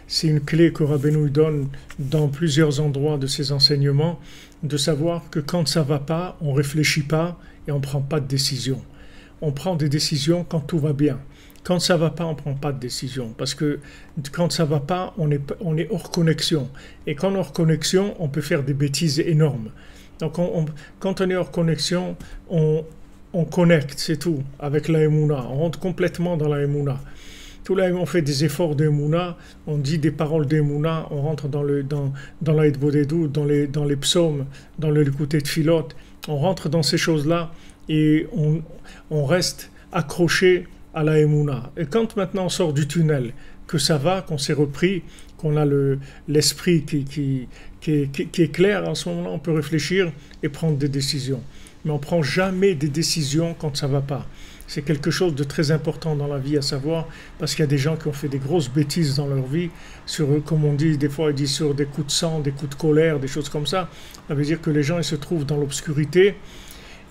C'est une clé que Rabbeinu donne dans plusieurs endroits de ses enseignements, de savoir que quand ça va pas, on réfléchit pas et on prend pas de décision. On prend des décisions quand tout va bien. Quand ça va pas, on prend pas de décision. Parce que quand ça va pas, on est hors connexion. Et quand on est hors connexion, on peut faire des bêtises énormes. Donc quand on est hors connexion, on connecte, c'est tout, avec la Emouna. On rentre complètement dans la Emouna. Tout là, on fait des efforts de Emouna, on dit des paroles d'Emouna, on rentre dans la Hitbodedut, dans les psaumes, dans le Likutei Tfilot, on rentre dans ces choses-là et on reste accroché à la Emouna. Et quand maintenant on sort du tunnel, que ça va, qu'on s'est repris, qu'on a l'esprit qui est clair, à ce moment-là, on peut réfléchir et prendre des décisions. Mais on ne prend jamais des décisions quand ça ne va pas. C'est quelque chose de très important dans la vie à savoir, parce qu'il y a des gens qui ont fait des grosses bêtises dans leur vie, comme on dit, des fois ils disent sur des coups de sang, des coups de colère, des choses comme ça. Ça veut dire que les gens ils se trouvent dans l'obscurité,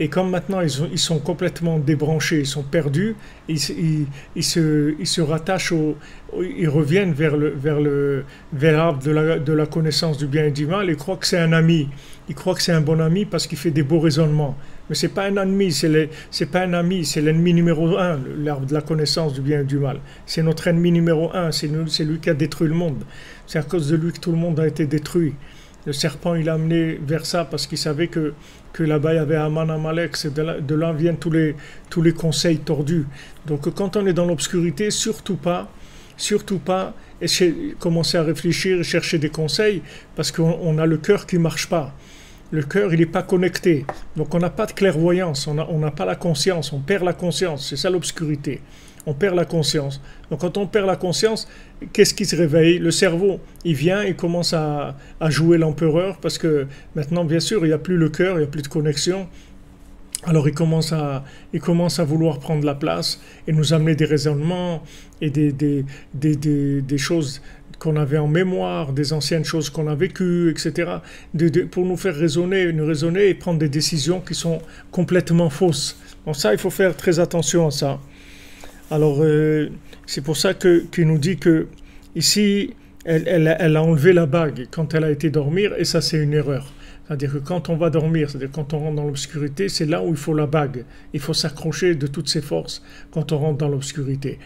et comme maintenant ils sont complètement débranchés, ils sont perdus, ils se rattachent, ils reviennent vers l'arbre de la connaissance du bien et du mal, et croient que c'est un ami. Ils croient que c'est un bon ami parce qu'il fait des beaux raisonnements. Mais c'est pas un ami, c'est pas un ami, c'est l'ennemi numéro un, l'arbre de la connaissance du bien et du mal. C'est notre ennemi numéro un, c'est lui qui a détruit le monde. C'est à cause de lui que tout le monde a été détruit. Le serpent, il a amené vers ça parce qu'il savait que là-bas, il y avait Aman Amalek, de là viennent tous les conseils tordus. Donc quand on est dans l'obscurité, surtout pas commencer à réfléchir et chercher des conseils parce qu'on a le cœur qui ne marche pas. Le cœur, il n'est pas connecté. Donc on n'a pas de clairvoyance, on n'a pas la conscience, on perd la conscience. C'est ça l'obscurité. On perd la conscience. Donc quand on perd la conscience, qu'est-ce qui se réveille? Le cerveau, il vient, il commence à jouer l'empereur parce que maintenant, bien sûr, il n'y a plus le cœur, il n'y a plus de connexion. Alors il commence à vouloir prendre la place et nous amener des raisonnements et des choses qu'on avait en mémoire, des anciennes choses qu'on a vécues, etc. Pour nous faire nous raisonner et prendre des décisions qui sont complètement fausses. Donc ça, il faut faire très attention à ça. Alors c'est pour ça qu'il nous dit que ici, elle a enlevé la bague quand elle a été dormir et ça c'est une erreur. C'est-à-dire que quand on va dormir, c'est-à-dire quand on rentre dans l'obscurité, c'est là où il faut la bague. Il faut s'accrocher de toutes ses forces quand on rentre dans l'obscurité.